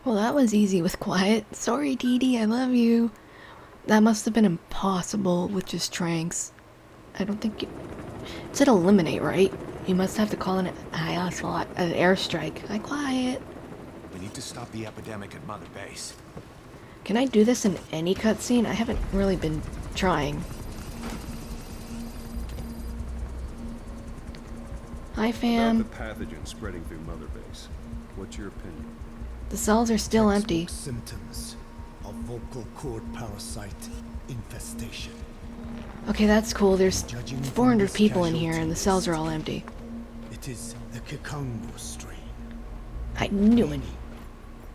Well, that was easy with quiet. Sorry, Dee Dee, I love you. That must have been impossible with just Tranks. I don't think you... It said eliminate, right? You must have to call in an airstrike. Hi, quiet. We need to stop the epidemic at Mother Base. Can I do this in any cutscene? I haven't really been trying. Hi, fam. About the pathogen spreading through Mother Base. What's your opinion? The cells are still empty. Symptoms of vocal cord parasite infestation. Okay, that's cool. There's Judging from 400 this people in here casualty and the cells are list, all empty. It is the Kikongo strain. I knew it. Meaning,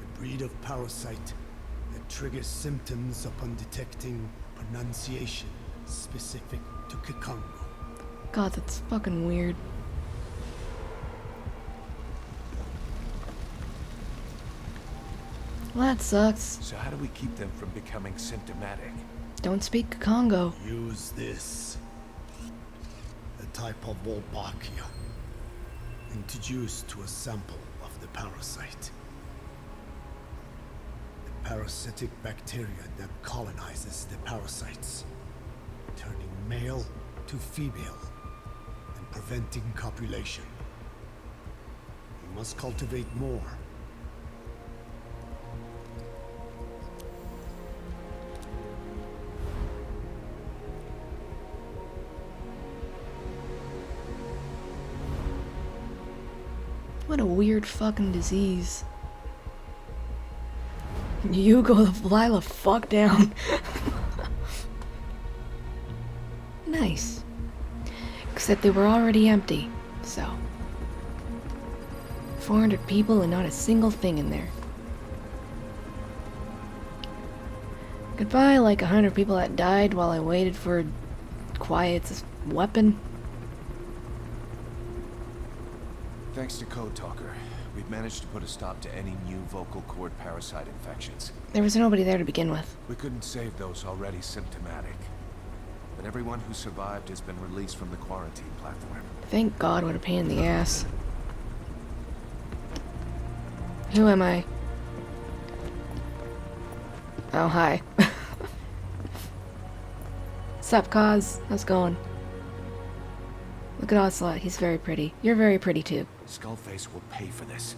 a breed of parasite that triggers symptoms upon detecting pronunciation specific to Kikongo. God, that's fucking weird. Well, that sucks. So how do we keep them from becoming symptomatic? Don't speak Congo. Use this. A type of Wolbachia. Introduced to a sample of the parasite. A parasitic bacteria that colonizes the parasites, turning male to female and preventing copulation. We must cultivate more. What a weird fucking disease. You go lie the fuck down. Nice. Except they were already empty, so. 400 people and not a single thing in there. Goodbye, like 100 people that died while I waited for Quiet's weapon. Thanks to Code Talker, we've managed to put a stop to any new vocal cord parasite infections. There was nobody there to begin with. We couldn't save those already symptomatic. But everyone who survived has been released from the quarantine platform. Thank God, what a pain in the ass. Who am I? Oh, hi. Sup, Cause? How's it going? Look at Ocelot, he's very pretty. You're very pretty too. Skullface will pay for this.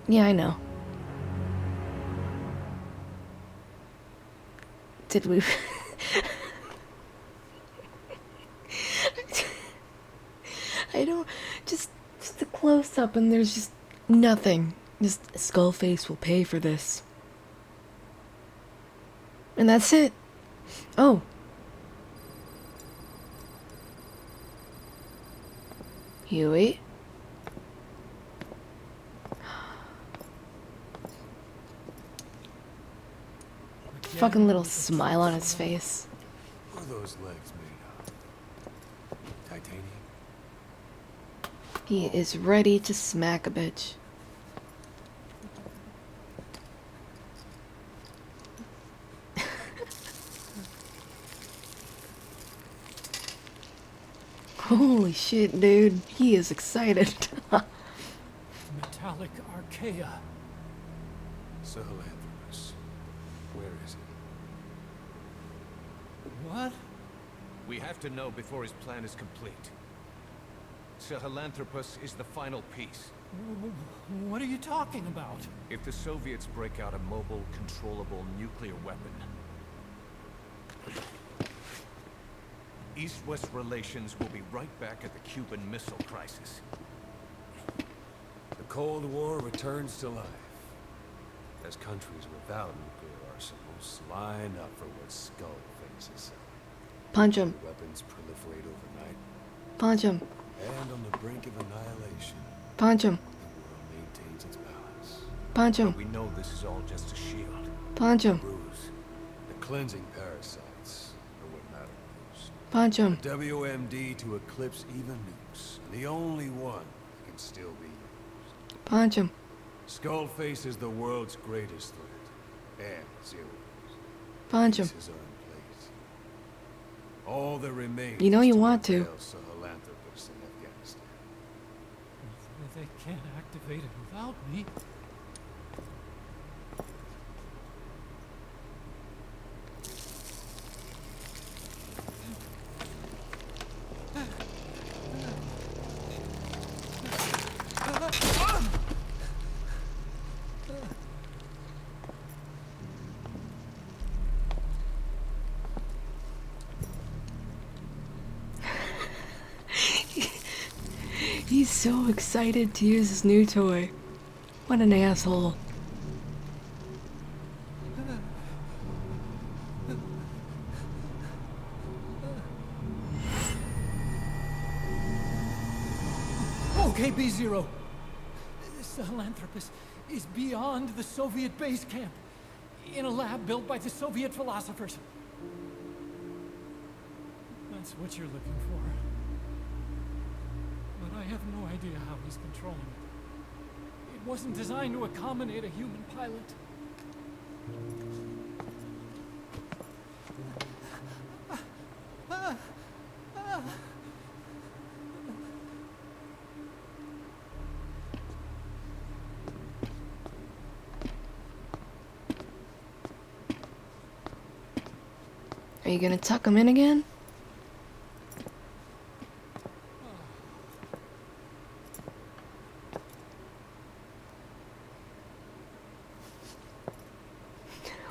Yeah, I know. Did we... I don't... Just a close-up and there's just nothing. Just Skullface will pay for this. And that's it. Oh. Huey? Fucking little smile on his face. What are those legs made of? Titanium? He is ready to smack a bitch. Holy shit, dude. He is excited. Metallic Archaea. Sahelanthropus. Where is he? What? We have to know before his plan is complete. Sahelanthropus is the final piece. What are you talking about? If the Soviets break out a mobile, controllable nuclear weapon, East-West relations will be right back at the Cuban Missile Crisis. The Cold War returns to life, as countries without nuclear arsenals line up for what Skullface is selling. Punch him. Weapons proliferate overnight, Punch him. and on the brink of annihilation, Punch him. the world maintains its balance. Punch him. We know this is all just a shield. Punch him. Bruise, the cleansing parasites are what matter most. Punch him. WMD to eclipse even nukes, and the only one that can still be used. Punch him. Skullface is the world's greatest threat, and Zero's. Punch him. Pieces are in place. All that remains You know is you want to. repel Sahelanthropus in Afghanistan. They can't activate it without me. so excited to use this new toy. What an asshole. Okay, B-Zero. Sahelanthropus is beyond the Soviet base camp, in a lab built by the Soviet philosophers. That's what you're looking for. But I have no idea how he's controlling it. It wasn't designed to accommodate a human pilot. Are you gonna tuck him in again?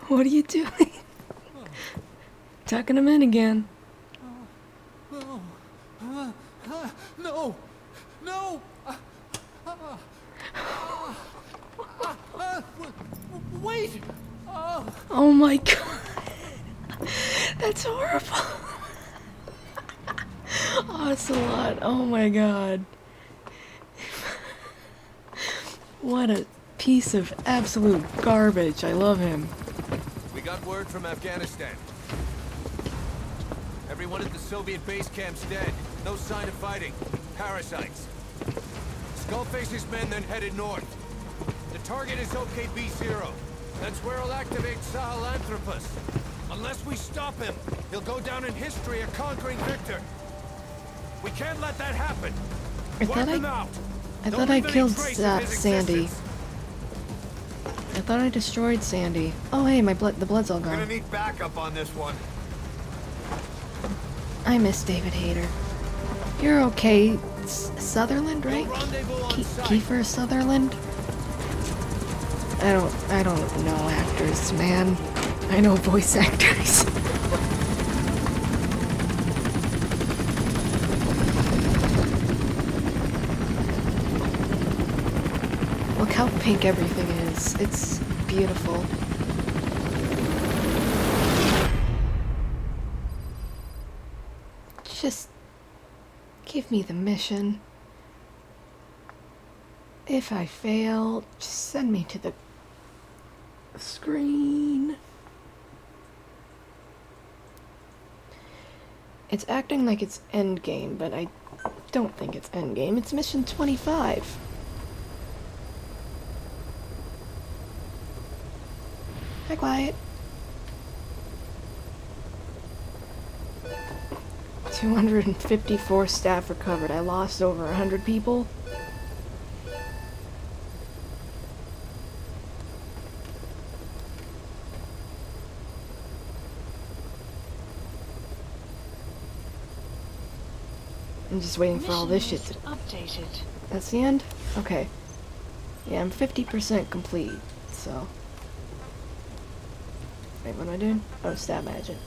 What are you doing? Tucking him in again. No! No! No! Wait! Oh my god. That's horrible. Ocelot, oh my god. What a piece of absolute garbage. I love him. We got word from Afghanistan. Everyone at the Soviet base camp's dead. No sign of fighting. Parasites. Skullface's men then headed north. The target is OKB-0. That's where he'll activate Sahelanthropus. Unless we stop him, he'll go down in history a conquering victor. We can't let that happen. I Wipe thought him out. I Don't thought I leave any killed trace of his Sandy. existence. I thought I destroyed Sandy. Oh hey, the blood's all We're gonna gone. need backup on this one. I miss David Hayter. You're okay, Sutherland, right? We'll rendezvous on site. Kiefer Sutherland? I don't know actors, man. I know voice actors. Look how pink everything is. It's beautiful. Just give me the mission. If I fail, just send me to the screen. It's acting like it's endgame, but I don't think it's endgame. It's mission 25. Hi, Quiet. 254 staff recovered. I lost over 100 people. I'm just waiting for all this shit to... Updated. That's the end? Okay. Yeah, I'm 50% complete, so... Wait, what am I doing? Oh, stab magic.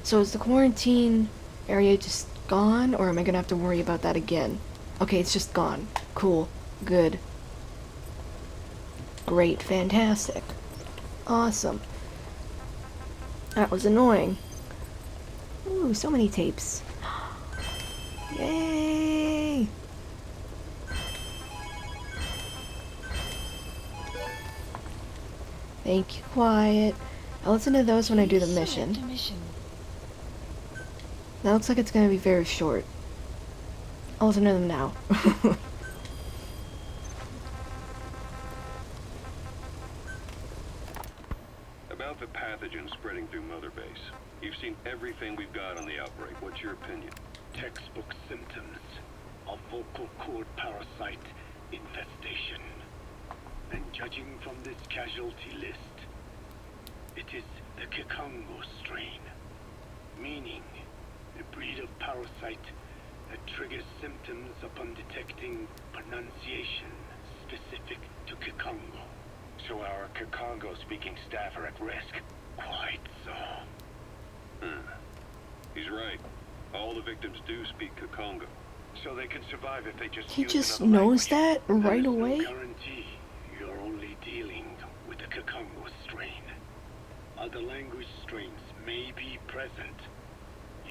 So is the quarantine area just gone, or am I gonna have to worry about that again? Okay, it's just gone. Cool. Good. Great. Fantastic. Awesome. That was annoying. Ooh, so many tapes. Yay! Thank you, Quiet. I'll listen to those when I do the mission. That looks like it's gonna be very short. I'll listen to them now. About the pathogen spreading through Mother Base. You've seen everything we've got on the outbreak. What's your opinion? Textbook symptoms of vocal cord parasite infestation. And judging from this casualty list, it is the Kikongo strain, meaning a breed of parasite that triggers symptoms upon detecting pronunciation specific to Kikongo. So our Kikongo-speaking staff are at risk. Quite so. He's right. All the victims do speak Kikongo. So they can survive if they just He use just another knows language. that right There's away? no guarantee. You're only dealing with the Kikongo strain. Other language strains may be present.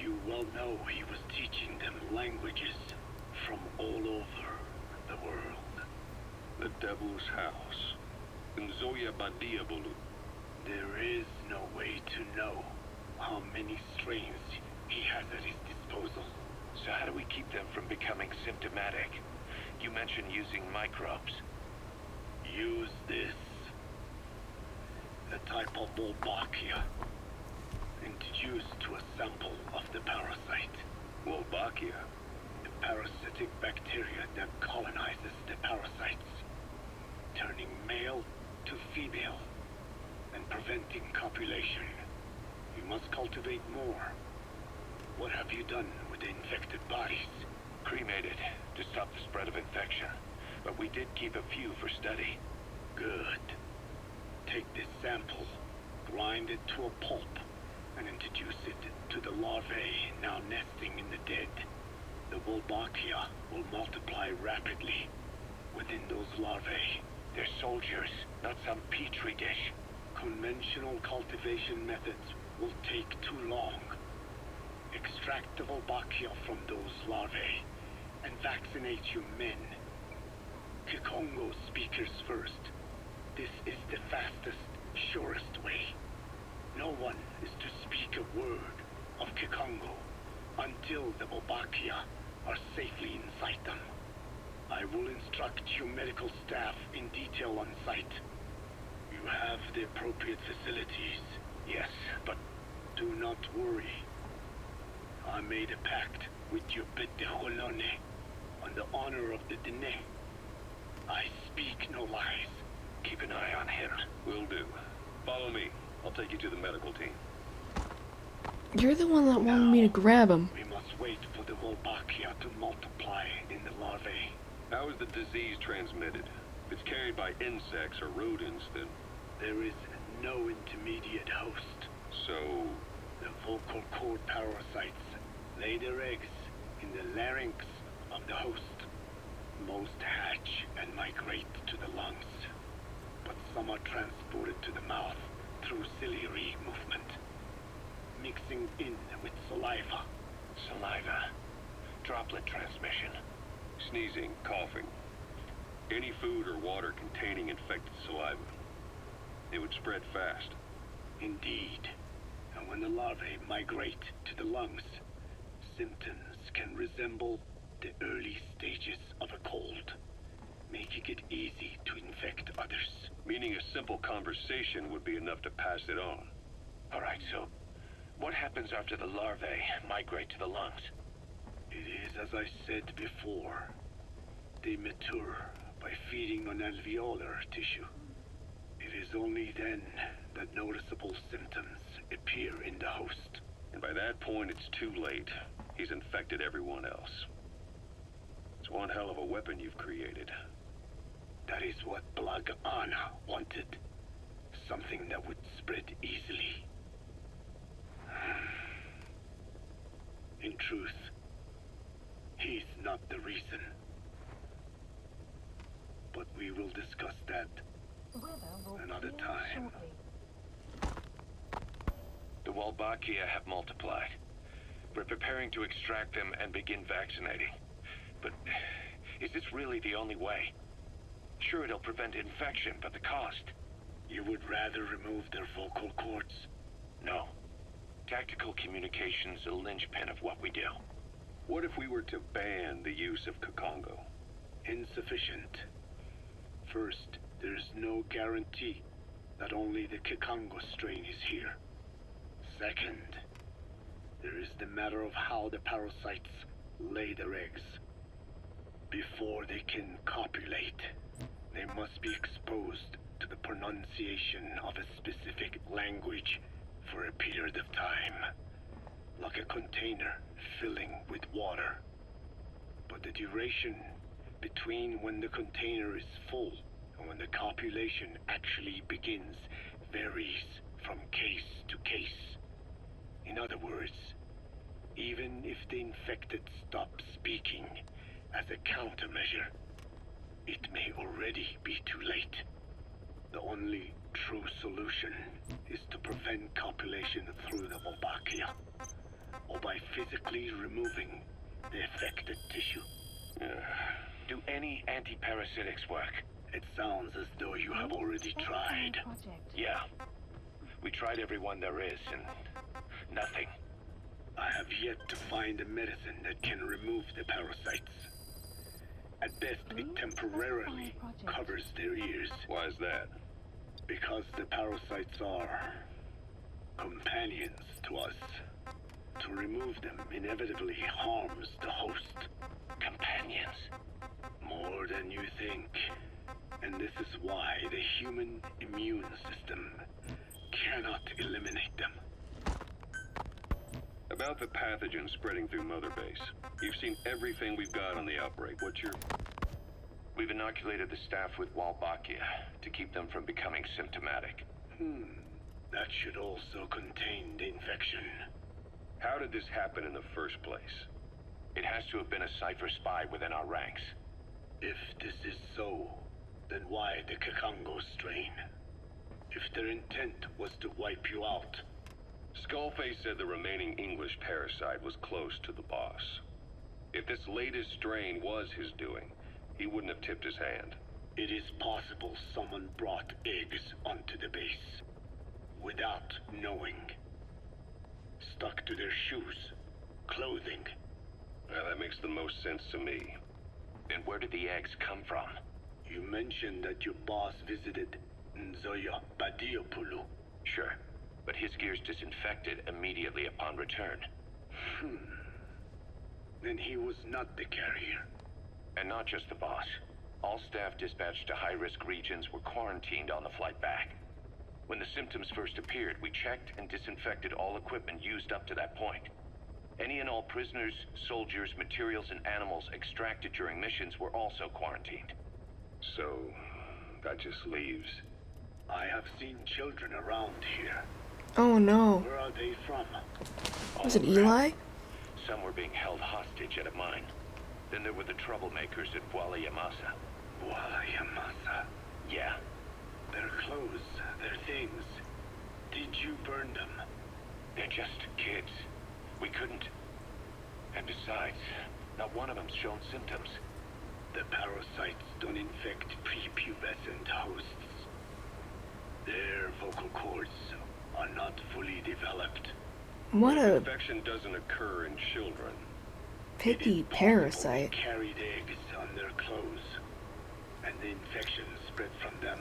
You well know he was teaching them languages from all over the world. The Devil's House. Nzoya Badiabulu. There is no way to know how many strains he has at his disposal. So how do we keep them from becoming symptomatic? You mentioned using microbes. Use this. A type of Wolbachia. Introduced to a sample of the parasite. Wolbachia. The parasitic bacteria that colonizes the parasites, turning male to female and preventing copulation. You must cultivate more. What have you done with the infected bodies? Cremated to stop the spread of infection. But we did keep a few for study. Good. Take this sample, grind it to a pulp, and introduce it to the larvae now nesting in the dead. The Wolbachia will multiply rapidly within those larvae. They're soldiers, not some petri dish. Conventional cultivation methods will take too long. Extract the Wolbachia from those larvae and vaccinate your men. Kikongo speakers first. This is the fastest, surest way. No one is to speak a word of Kikongo until the Wolbachia are safely inside them. I will instruct your medical staff in detail on site. You have the appropriate facilities. Yes, but Do not worry. I made a pact with your Bete Holone on the honor of the Dene. I speak no lies. keep an eye on him. Will do. Follow me. I'll take you to the medical team. You're the one that wanted me to grab him. We must wait for the Wolbachia to multiply in the larvae. How is the disease transmitted? If it's carried by insects or rodents, then... There is no intermediate host. So... The vocal cord parasites lay their eggs in the larynx of the host. Most hatch and migrate to the lungs, but some are transported to the mouth through ciliary movement, mixing in with saliva. Saliva. Droplet transmission. Sneezing, coughing. Any food or water containing infected saliva. It would spread fast. Indeed. And when the larvae migrate to the lungs, symptoms can resemble the early stages of a cold, making it easy to infect others. Meaning a simple conversation would be enough to pass it on. All right, so what happens after the larvae migrate to the lungs? It is as I said before. They mature by feeding on alveolar tissue. It is only then that noticeable symptoms appear in the host. And by that point, it's too late. He's infected everyone else. It's one hell of a weapon you've created. That is what Blaga Ana wanted. Something that would spread easily. In truth, he's not the reason. But we will discuss that another time. The Wolbachia have multiplied. We're preparing to extract them and begin vaccinating. But is this really the only way? Sure, it'll prevent infection, but the cost? You would rather remove their vocal cords? No. Tactical communication's a linchpin of what we do. What if we were to ban the use of Kikongo? Insufficient. First, there's no guarantee that only the Kikongo strain is here. Second, there is the matter of how the parasites lay their eggs. Before they can copulate, they must be exposed to the pronunciation of a specific language for a period of time, like a container filling with water. But the duration between when the container is full and when the copulation actually begins varies from case to case. In other words, even if the infected stop speaking as a countermeasure. It may already be too late. The only true solution is to prevent copulation through the Wolbachia, or by physically removing the affected tissue. Do any anti-parasitics work? It sounds as though you have already tried. Yeah. We tried every one there is, and nothing. I have yet to find a medicine that can remove the parasites. At best, it temporarily covers their ears. Why is that? Because the parasites are companions to us. To remove them inevitably harms the host. Companions? More than you think. And this is why the human immune system cannot eliminate them. About the pathogen spreading through Mother Base. You've seen everything we've got on the outbreak. What's your... We've inoculated the staff with Wolbachia to keep them from becoming symptomatic. That should also contain the infection. How did this happen in the first place? It has to have been a Cypher spy within our ranks. If this is so, then why the Kakongo strain? If their intent was to wipe you out, Skullface said the remaining English parasite was close to the boss. If this latest strain was his doing, he wouldn't have tipped his hand. it is possible someone brought eggs onto the base without knowing. Stuck to their shoes, clothing. Well, that makes the most sense to me. Then where did the eggs come from? You mentioned that your boss visited Nzoya Badiopulu. Sure, but his gear's disinfected immediately upon return. Then he was not the carrier. And not just the boss. All staff dispatched to high-risk regions were quarantined on the flight back. When the symptoms first appeared, we checked and disinfected all equipment used up to that point. Any and all prisoners, soldiers, materials, and animals extracted during missions were also quarantined. So, that just leaves... I have seen children around here. Oh no. Where are they from? Was it Eli? Some were being held hostage at a mine. Then there were the troublemakers at Wala Yamasa. Wala Yamasa. Yeah. Their clothes, their things. Did you burn them? They're just kids. We couldn't. And besides, not one of them's shown symptoms. The parasites don't infect prepubescent hosts. Their vocal cords are not fully developed. What a Infection doesn't occur in children. picky parasite. They carried eggs on their clothes, and the infection spread from them.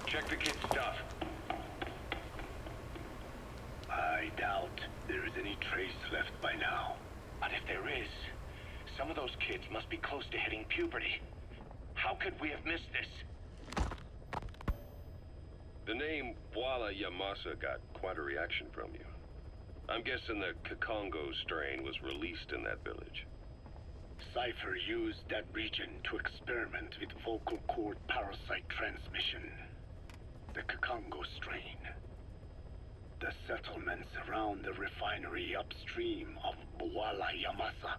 Check the kid's stuff. I doubt there is any trace left by now. But if there is, some of those kids must be close to hitting puberty. How could we have missed this? The name Wala Yamasa got quite a reaction from you. I'm guessing the Kakongo strain was released in that village. Cypher used that region to experiment with vocal cord parasite transmission. The Kakongo strain. The settlements around the refinery upstream of Wala Yamasa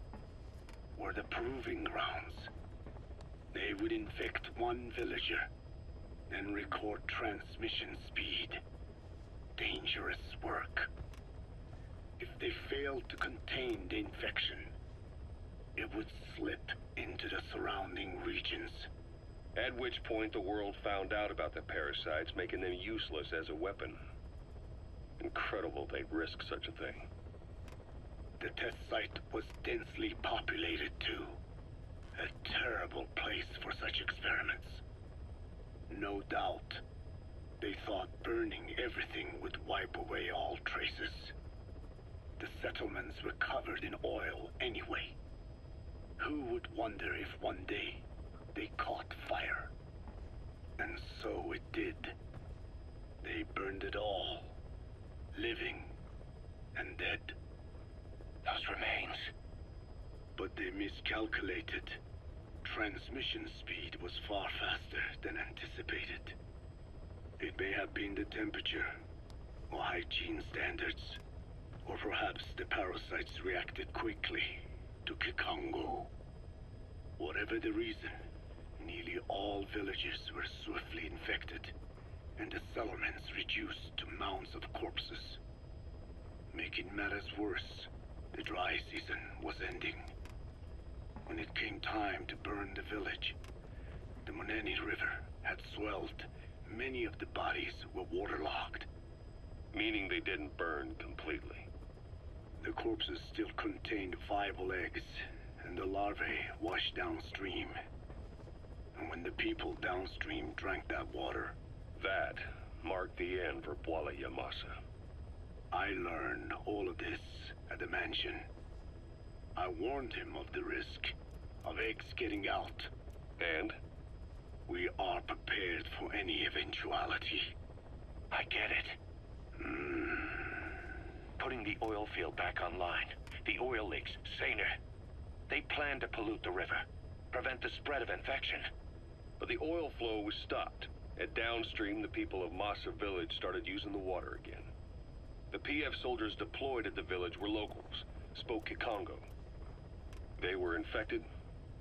were the proving grounds. They would infect one villager, then record transmission speed. Dangerous work. If they failed to contain the infection, it would slip into the surrounding regions. At which point the world found out about the parasites, making them useless as a weapon. Incredible they'd risk such a thing. The test site was densely populated too. A terrible place for such experiments. No doubt, they thought burning everything would wipe away all traces. The settlements were covered in oil anyway. Who would wonder if one day they caught fire? And so it did. They burned it all. Living and dead. Those remains. But they miscalculated. Transmission speed was far faster than anticipated. It may have been the temperature, or hygiene standards, or perhaps the parasites reacted quickly to Kikongo. Whatever the reason, nearly all villages were swiftly infected, and the settlements reduced to mounds of corpses. Making matters worse, the dry season was ending. When it came time to burn the village, the Moneni River had swelled. Many of the bodies were waterlogged. Meaning they didn't burn completely. The corpses still contained viable eggs, and the larvae washed downstream. And when the people downstream drank that water, That marked the end for Bwala Yamasa. I learned all of this at the mansion. I warned him of the risk of eggs getting out. And? We are prepared for any eventuality. I get it. Putting the oil field back online. The oil leaks, saner. They plan to pollute the river. Prevent the spread of infection. But the oil flow was stopped. And downstream, the people of Masa village started using the water again. The PF soldiers deployed at the village were locals, spoke Kikongo. They were infected,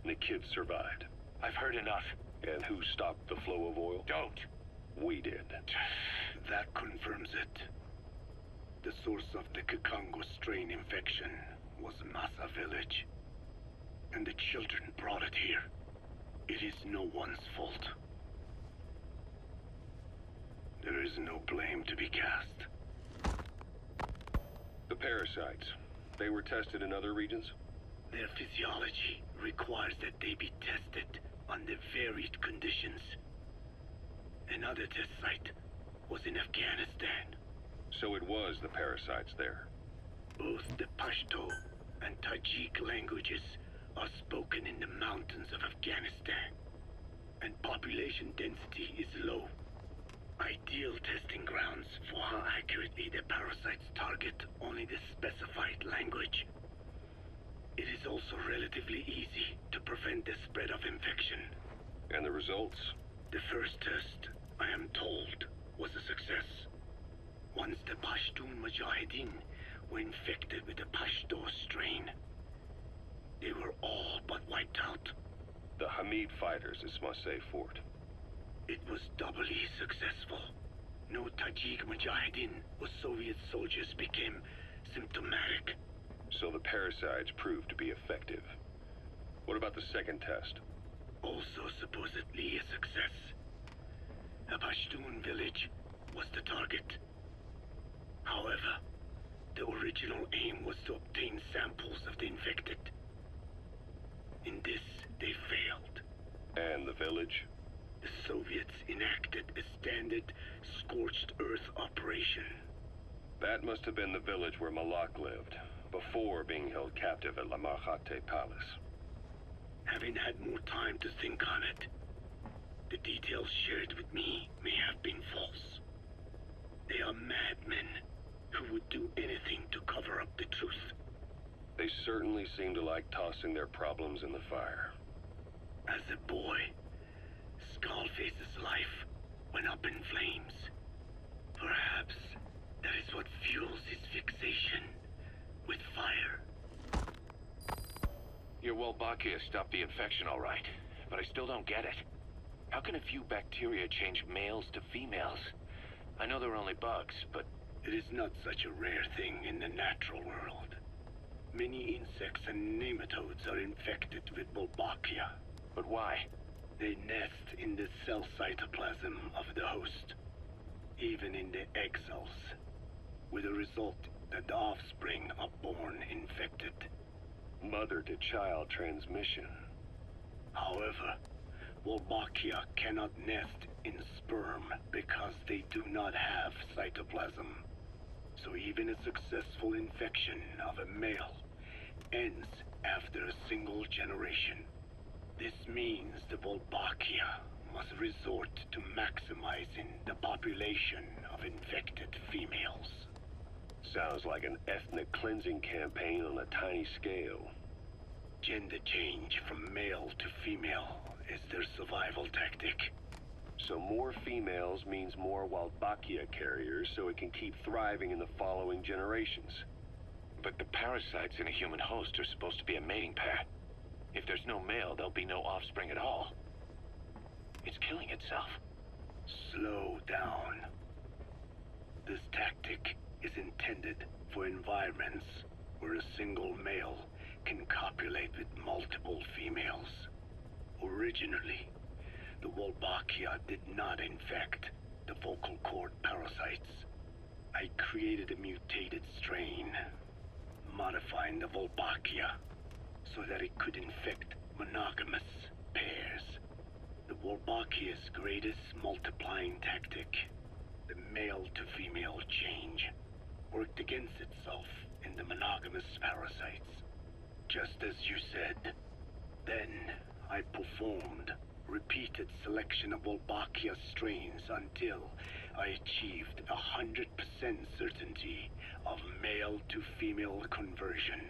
and the kids survived. I've heard enough. And who stopped the flow of oil? Don't. We did. That confirms it. The source of the Kikongo strain infection was Masa village. And the children brought it here. It is no one's fault. There is no blame to be cast. The parasites, they were tested in other regions? Their physiology requires that they be tested under varied conditions. Another test site was in Afghanistan. So it was the parasites there. Both the Pashto and Tajik languages are spoken in the mountains of Afghanistan, and population density is low. Ideal testing grounds for how accurately the parasites target only the specified language. It is also relatively easy to prevent the spread of infection. And the results? The first test, I am told, was a success. Once the Pashtun Mujahideen were infected with the Pashto strain, they were all but wiped out. The Hamid fighters at Smasei Fort. It was doubly successful. No Tajik Mujahideen or Soviet soldiers became symptomatic. So the parasites proved to be effective. What about the second test? Also supposedly a success. A Pashtun village was the target. However, the original aim was to obtain samples of the infected. In this, they failed. And the village? The Soviets enacted a standard scorched earth operation. That must have been the village where Malak lived, before being held captive at La Marjate Palace. Having had more time to think on it, the details shared with me may have been false. They are madmen who would do anything to cover up the truth. They certainly seem to like tossing their problems in the fire. As a boy, Skullface's life went up in flames. Perhaps that is what fuels his fixation with fire. Your Wolbachia stopped the infection all right, but I still don't get it. How can a few bacteria change males to females? I know they're only bugs, but... It is not such a rare thing in the natural world. Many insects and nematodes are infected with Wolbachia. But why? They nest in the cell cytoplasm of the host, even in the egg cells, with the result that the offspring are born infected. Mother-to-child transmission. However, Wolbachia cannot nest in sperm because they do not have cytoplasm. So even a successful infection of a male ends after a single generation. This means the Wolbachia must resort to maximizing the population of infected females. Sounds like an ethnic cleansing campaign on a tiny scale. Gender change from male to female is their survival tactic. So more females means more Wolbachia carriers, so it can keep thriving in the following generations. But the parasites in a human host are supposed to be a mating pair. If there's no male, there'll be no offspring at all. It's killing itself. Slow down. This tactic is intended for environments where a single male can copulate with multiple females. Originally, the Wolbachia did not infect the vocal cord parasites. I created a mutated strain, modifying the Wolbachia so that it could infect monogamous pairs. The Wolbachia's greatest multiplying tactic, the male-to-female change, worked against itself in the monogamous parasites. Just as you said. Then, I performed repeated selection of Wolbachia strains until I achieved 100% certainty of male-to-female conversion.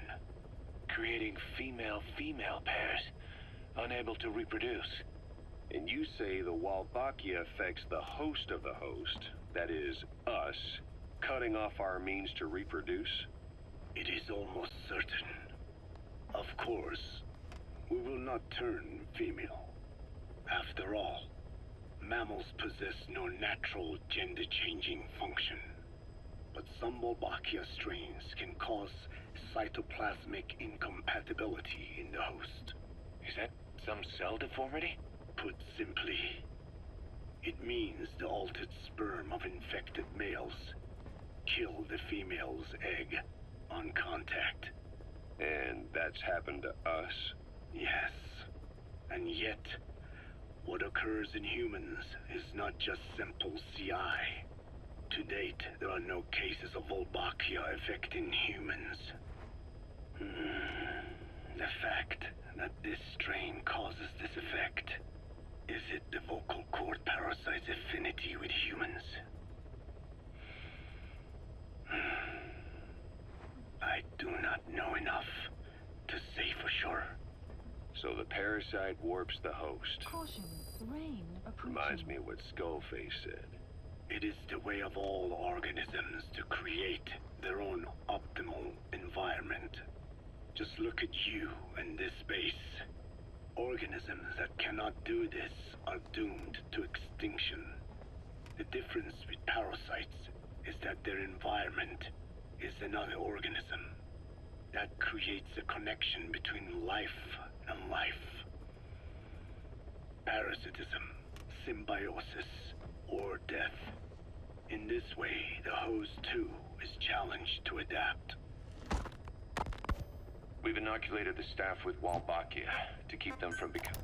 Creating female-female pairs, unable to reproduce. And you say the Wolbachia affects the host of the host, that is, us, cutting off our means to reproduce? It is almost certain. Of course, we will not turn female. After all, mammals possess no natural gender-changing function. But some Wolbachia strains can cause cytoplasmic incompatibility in the host. Is that some cell deformity? Put simply, it means the altered sperm of infected males kill the female's egg on contact. And that's happened to us? Yes. And yet, what occurs in humans is not just simple CI. To date, there are no cases of Wolbachia affecting humans. The fact that this strain causes this effect, is it the vocal cord parasite's affinity with humans? I do not know enough to say for sure. So the parasite warps the host. Caution, rain approaching. Reminds me of what Skullface said. It is the way of all organisms to create their own optimal environment. Just look at you and this base. Organisms that cannot do this are doomed to extinction. The difference with parasites is that their environment is another organism. That creates a connection between life and life. Parasitism, symbiosis, or death. In this way, the host too is challenged to adapt. We've inoculated the staff with Wolbachia to keep them from becoming...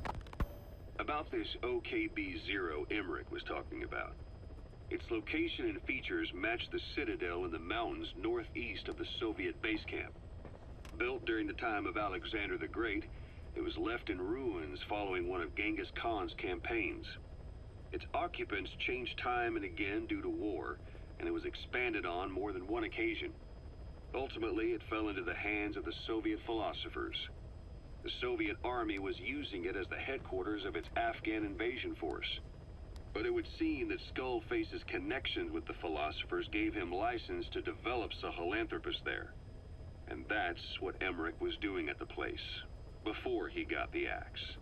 About this OKB-0 Emmerich was talking about. Its location and features match the citadel in the mountains northeast of the Soviet base camp. Built during the time of Alexander the Great, it was left in ruins following one of Genghis Khan's campaigns. Its occupants changed time and again due to war, and it was expanded on more than one occasion. Ultimately, it fell into the hands of the Soviet philosophers. The Soviet army was using it as the headquarters of its Afghan invasion force. But it would seem that Skullface's connections with the philosophers gave him license to develop Sahelanthropus there. And that's what Emmerich was doing at the place, before he got the axe.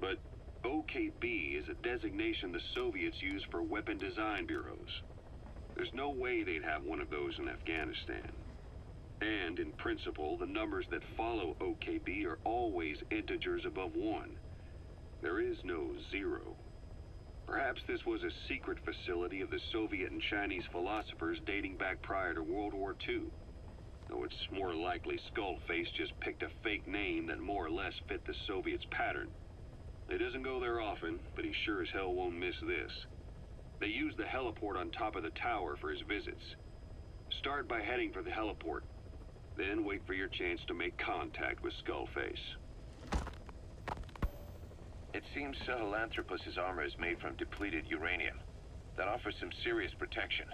But OKB is a designation the Soviets use for weapon design bureaus. There's no way they'd have one of those in Afghanistan. And in principle, the numbers that follow OKB are always integers above 1. There is no 0. Perhaps this was a secret facility of the Soviet and Chinese philosophers dating back prior to World War II. Though it's more likely Skullface just picked a fake name that more or less fit the Soviets' pattern. He doesn't go there often, but he sure as hell won't miss this. They use the heliport on top of the tower for his visits. Start by heading for the heliport. Then wait for your chance to make contact with Skullface. It seems Sahelanthropus's armor is made from depleted uranium. That offers some serious protection.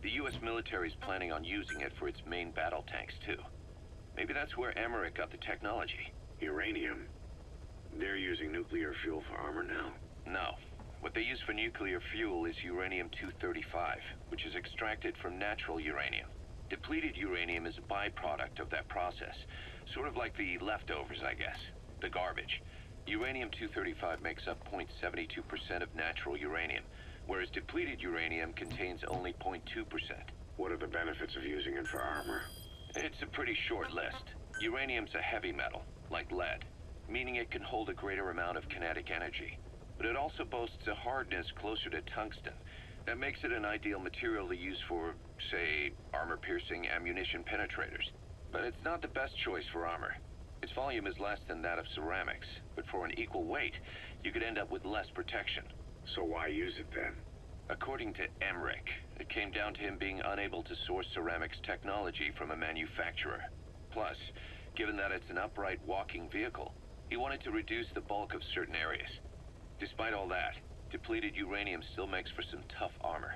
The US military is planning on using it for its main battle tanks, too. Maybe that's where Emmerich got the technology. Uranium? They're using nuclear fuel for armor now? No. What they use for nuclear fuel is uranium-235, which is extracted from natural uranium. Depleted uranium is a byproduct of that process. Sort of like the leftovers, I guess. the garbage. Uranium-235 makes up 0.72% of natural uranium, whereas depleted uranium contains only 0.2%. What are the benefits of using it for armor? It's a pretty short list. Uranium's a heavy metal, like lead, meaning it can hold a greater amount of kinetic energy. But it also boasts a hardness closer to tungsten. That makes it an ideal material to use for, say, armor-piercing ammunition penetrators. But it's not the best choice for armor. Its volume is less than that of ceramics, but for an equal weight, you could end up with less protection. So why use it then? According to Emmerich, it came down to him being unable to source ceramics technology from a manufacturer. Plus, given that it's an upright walking vehicle, he wanted to reduce the bulk of certain areas. Despite all that, depleted uranium still makes for some tough armor,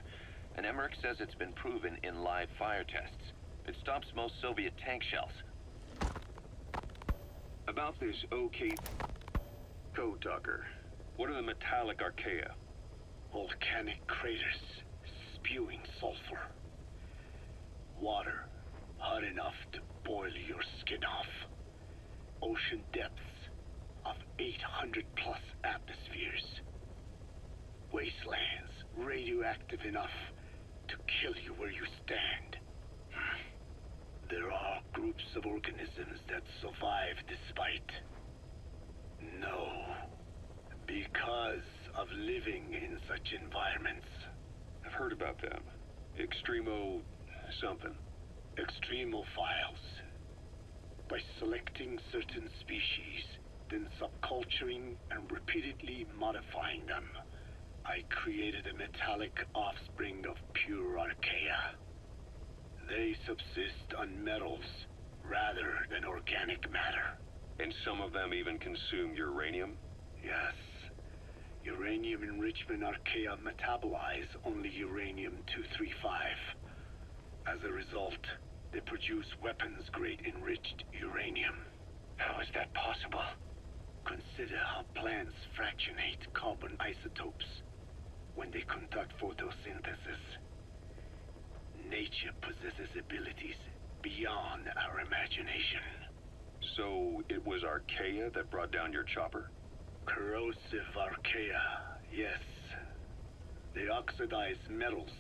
and Emmerich says it's been proven in live fire tests. It stops most Soviet tank shells. About this OK code, Tucker. What are the metallic archaea? Volcanic craters spewing sulfur. Water hot enough to boil your skin off. Ocean depths of 800 plus atmospheres. Wastelands radioactive enough to kill you where you stand. There are groups of organisms that survive despite. No. Because of living in such environments. I've heard about them. Extremo... something. Extremophiles. By selecting certain species, then subculturing and repeatedly modifying them, I created a metallic offspring of pure archaea. They subsist on metals rather than organic matter. And some of them even consume uranium? Yes. Uranium enrichment archaea metabolize only uranium-235. As a result, they produce weapons-grade enriched uranium. How is that possible? Consider how plants fractionate carbon isotopes when they conduct photosynthesis. Nature possesses abilities beyond our imagination. So it was archaea that brought down your chopper? Corrosive archaea, yes. They oxidize metals,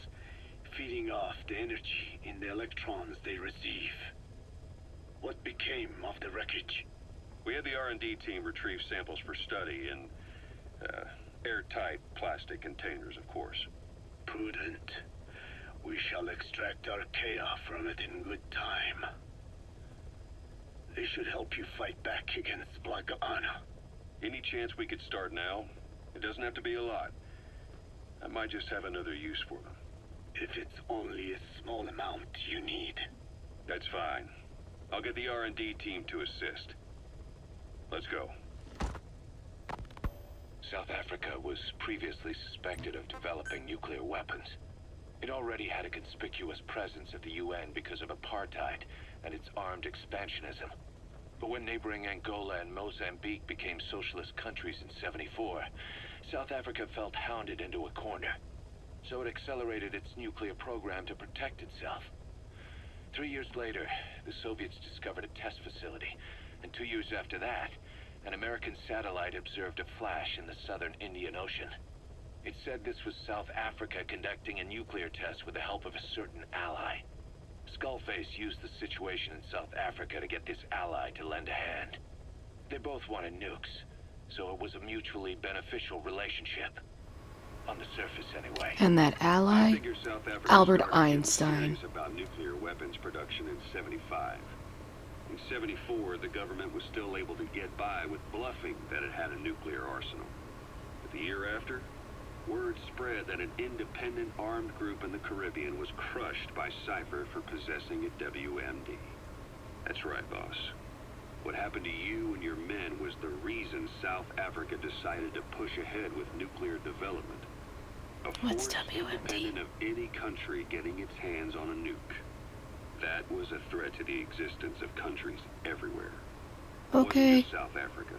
feeding off the energy in the electrons they receive. What became of the wreckage? We had the R&D team retrieve samples for study in airtight plastic containers, of course. Prudent. We shall extract archaea from it in good time. They should help you fight back against Black Anna. Any chance we could start now? It doesn't have to be a lot. I might just have another use for them. If it's only a small amount you need. That's fine. I'll get the R&D team to assist. Let's go. South Africa was previously suspected of developing nuclear weapons. It already had a conspicuous presence at the UN because of apartheid and its armed expansionism. But when neighboring Angola and Mozambique became socialist countries in '74, South Africa felt hounded into a corner. So it accelerated its nuclear program to protect itself. 3 years later, the Soviets discovered a test facility, and 2 years after that, an American satellite observed a flash in the southern Indian Ocean. It said this was South Africa conducting a nuclear test with the help of a certain ally. Skullface used the situation in South Africa to get this ally to lend a hand. They both wanted nukes, so it was a mutually beneficial relationship. On the surface, anyway. And that I ally? figure South Africa Albert started getting Einstein. serious about nuclear weapons production in '75. In '74, the government was still able to get by with bluffing that it had a nuclear arsenal. But the year after, word spread that an independent armed group in the Caribbean was crushed by Cypher for possessing a WMD. That's right, boss. What happened to you and your men was the reason South Africa decided to push ahead with nuclear development. A What's force WMD? independent of any country getting its hands on a nuke. That was a threat to the existence of countries everywhere. It wasn't Okay. just South Africa.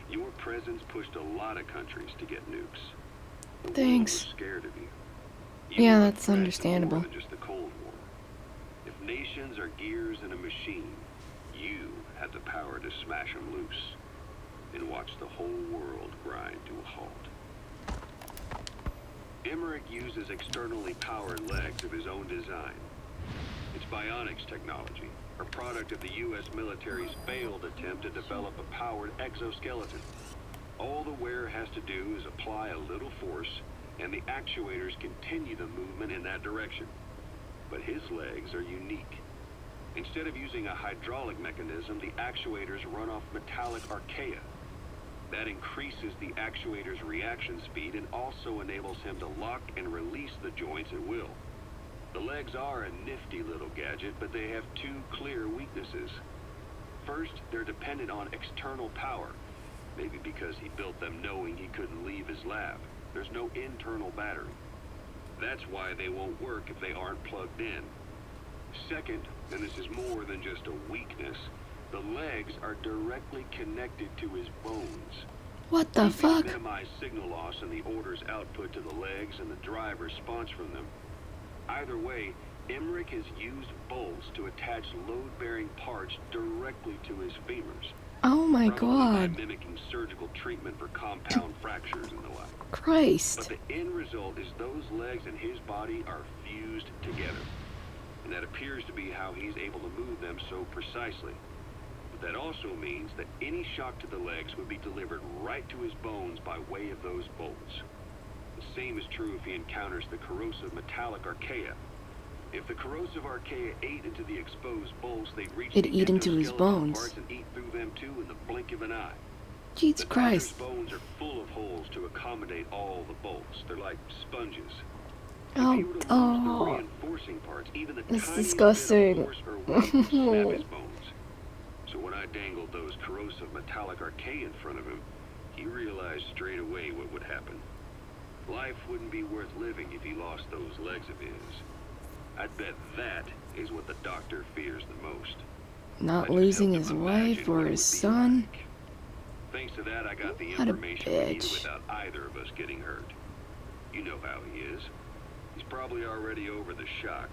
Your presence pushed a lot of countries to get nukes. The world Thanks. was scared of you. Yeah, were a that's threat to understandable. More than just the Cold War. If nations are gears in a machine, you had the power to smash them loose. and watch the whole world grind to a halt. Emmerich uses externally powered legs of his own design. It's bionics technology, a product of the U.S. military's failed attempt to develop a powered exoskeleton. All the wearer has to do is apply a little force, and the actuators continue the movement in that direction. But his legs are unique. Instead of using a hydraulic mechanism, the actuators run off metallic archaea. That increases the actuator's reaction speed and also enables him to lock and release the joints at will. The legs are a nifty little gadget, but they have two clear weaknesses. First, they're dependent on external power, maybe because he built them knowing he couldn't leave his lab. There's no internal battery. That's why they won't work if they aren't plugged in. Second, and this is more than just a weakness, the legs are directly connected to his bones. What the fuck? Minimize signal loss in the order's output to the legs and the driver's response from them. Either way, Emmerich has used bolts to attach load-bearing parts directly to his femurs. Oh my Probably god. by mimicking surgical treatment for compound fractures and the like. Christ. But the end result is those legs and his body are fused together. And that appears to be how he's able to move them so precisely. But that also means that any shock to the legs would be delivered right to his bones by way of those bolts. The same is true if he encounters the corrosive metallic archaea. If the corrosive archaea ate into the exposed bolts, they'd reach It'd the eat into his endoskeletal bones. parts and eat through them too in the blink of an eye. Jesus The Christ. doctor's bones are full of holes to accommodate all the bolts. They're like sponges. Oh, If he were to lose the oh. reinforcing parts, even the That's tiniest disgusting. bit of force or weight would snap his bones. So when I dangled those corrosive metallic archaea in front of him, he realized straight away what would happen. Life wouldn't be worth living if he lost those legs of his. I'd bet that is what the doctor fears the most. Not I just losing helped his him wife imagine or what it his would be son. like. Thanks to that, I got the What a information we needed bitch. without either of us getting hurt. You know how he is. He's probably already over the shock.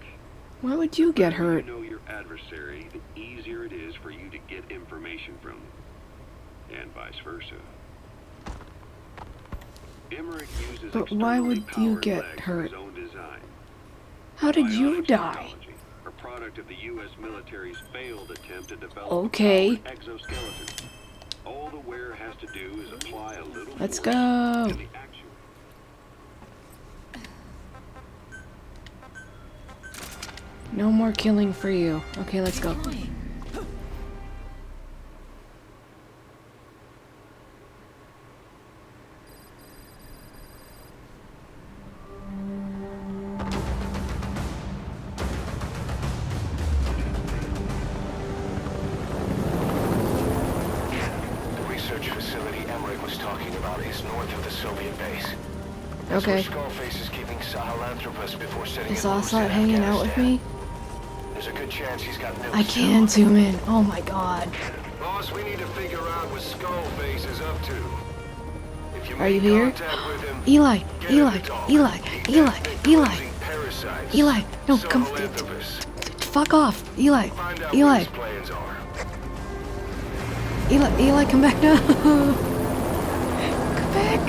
Why would you get The better hurt? you know your adversary, the easier it is for you to get information from them. And vice versa. Emmerich uses But why would externally you powered get legs of hurt? his own design. How did you Bionics die? technology, a product of the U.S. military's failed attempt to develop Okay. a powered exoskeleton. All the wearer has to do is apply a little Let's force, go. and the No more killing for you. Okay, let's go. Deploying. The research facility Emmerich was talking about is north of the Soviet base. That's Okay. where Skullface is keeping Sahelanthropus before setting Is it loose in Ocelot hanging out with Afghanistan. me? There's a good chance he's got Nils I too. can zoom in. Oh my god. Boss, we need to figure out what Skullface is up to. If you Are you make here? contact with him, Eli, get Eli, him to talk. Eli, He's Eli, actively Eli, cleansing parasites. Eli, no, come. Sahelanthropus. Fuck off. Eli, Find out Eli, what his plans are. Eli, come back now. Come back.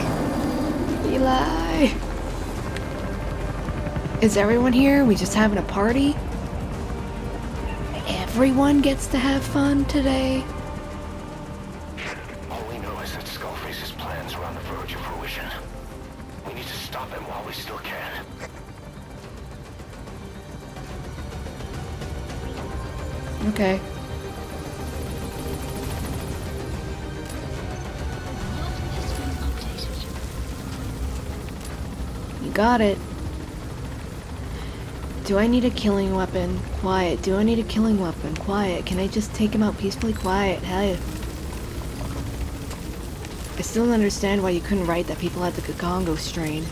Eli. Is everyone here? We just having a party? Everyone gets to have fun today? All we know is that Skullface's plans are on the verge of fruition. We need to stop him while we still can. Okay. Map has been updated. You got it. Do I need a killing weapon? Quiet. Do I need a killing weapon? Quiet. Can I just take him out peacefully? Quiet. Hey. I still don't understand why you couldn't write that people had the Congo strain.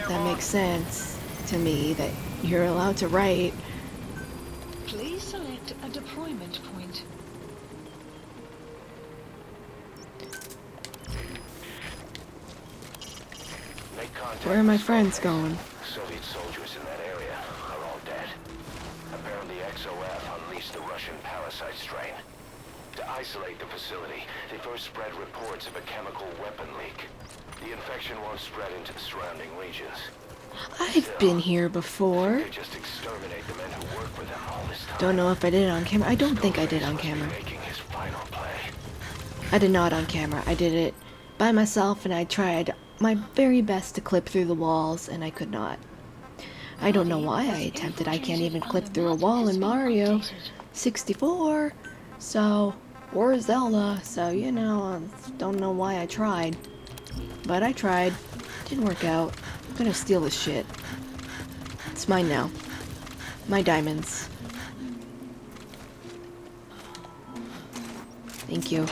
That makes sense to me that you're allowed to write. Please select a deployment point. Make contact Where are my with friends Skullface. going? Soviet soldiers in that area are all dead. Apparently XOF unleashed the Russian parasite strain. To isolate the facility, they first spread reports of a chemical weapon leak. The infection won't spread into the surrounding regions. I've been here before. They just exterminate the men who work for them all this time. Don't know if I did it on camera. I don't think I did on camera. Making his final play. I did not on camera. I did it by myself, and I tried my very best to clip through the walls, and I could not. I don't know why I attempted. I can't even clip through a wall in Mario 64, so, or Zelda, so, you know, I don't know why I tried. But I tried. Didn't work out. I'm gonna steal this shit. It's mine now. My diamonds. Thank you.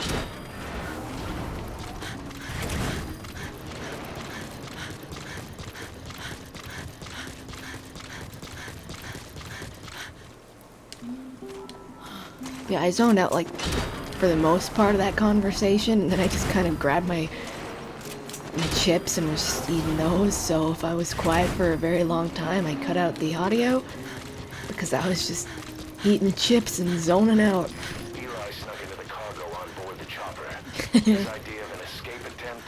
Yeah, I zoned out, like, for the most part of that conversation, and then I just kind of grabbed my chips and was just eating those, so if I was quiet for a very long time, I cut out the audio, because I was just eating chips and zoning out. Eli snuck into the cargo on board the chopper. His idea of an escape attempt?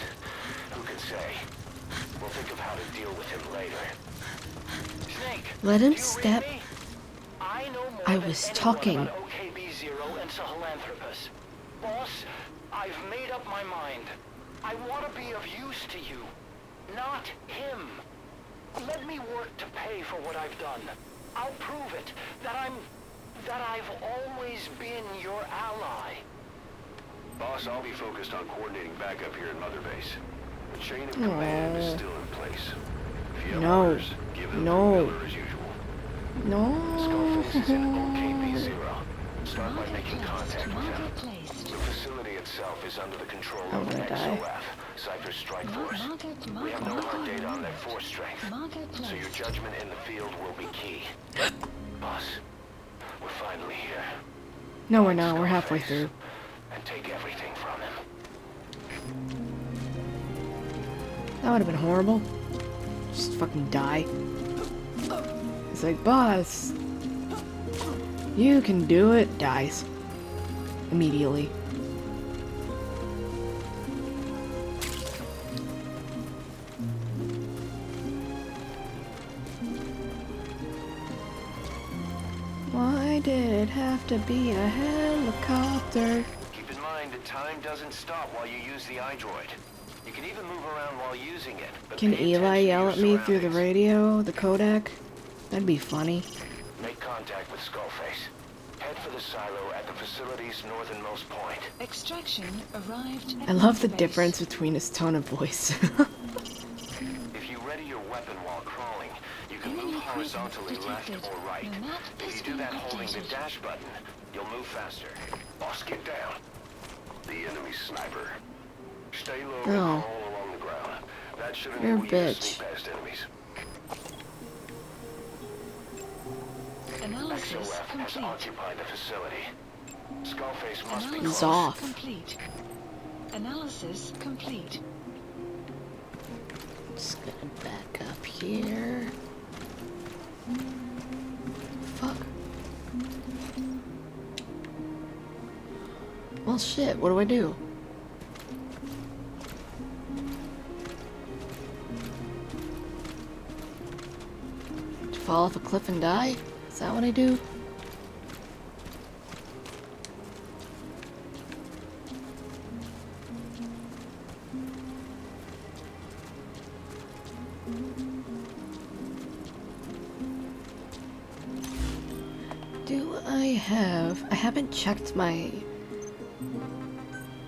Who can say? We'll think of how to deal with him later. Snake, Let him do you step. read me? I know more I than was anyone talking. about OKB-0 and Sahelanthropus. Boss, I've made up my mind. I want to be of use to you, not him. Let me work to pay for what I've done. I'll prove it, that I've always been your ally. Boss, I'll be focused on coordinating backup here in Mother Base. The chain of command is still in place. If you have No. orders, give them No. to Miller as usual. No. Skullface is in OKB-0. Start by making contact with Marker him. placed. The facility itself is under the control I'm of gonna die. XOF, Cypher's strike force. Marker, We have no marker, hard data on their marker. force strength, Marker so your placed. judgment in the field will be key. Boss, we're finally here. No, we're not. We're halfway Skullface, through. and take everything from him. That would have been horrible. Just fucking die. It's like, boss, you can do it. Dies. Immediately. Why did it have to be a helicopter? Keep in mind that time doesn't stop while you use the iDroid. You can even move around while using it. But Can pay Eli attention to yell your at me through the surroundings. radio, the codec? That'd be funny. Make contact with Skullface. Head for the silo at the facility's northernmost point. Extraction arrived at I love the Mother Base. difference between his tone of voice. If you ready your weapon while crawling, you can Enemy move presence horizontally left detected. or right. The map If has you do been that holding the updated. dash button, you'll move faster. Boss, get down. The enemy sniper. Stay low and Oh. crawl along the ground. That should You're a enable you to bitch. sneak past enemies. Analysis XOF has complete. occupied the facility. Skullface must be Analysis He's off. complete. Analysis complete. Just gonna back up here. Fuck. Well, shit, what do I do? Fall off a cliff and die? Is that what I do? Do I have... I haven't checked my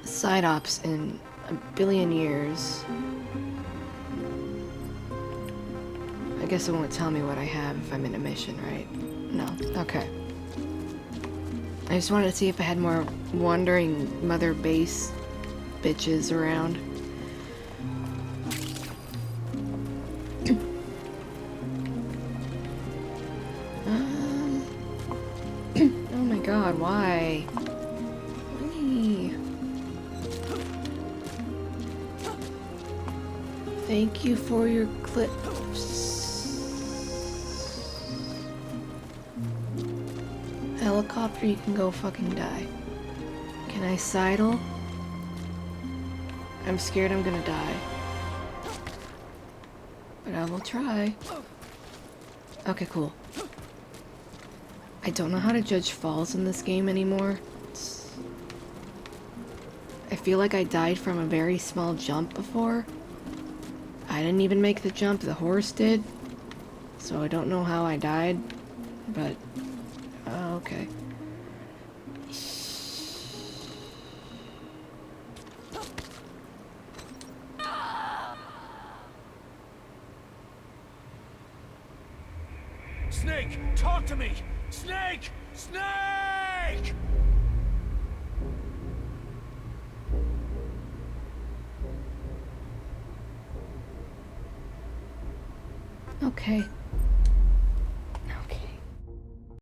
side ops in a billion years. I guess it won't tell me what I have if I'm in a mission, right? No. Okay. I just wanted to see if I had more wandering Mother Base bitches around. Oh my god, why? Why? Thank you for your clips. Helicopter, you can go fucking die. Can I sidle? I'm scared I'm gonna die. But I will try. Okay, cool. I don't know how to judge falls in this game anymore. I feel like I died from a very small jump before. I didn't even make the jump, the horse did. So I don't know how I died, but okay. Snake, talk to me! Snake! Snake! Okay.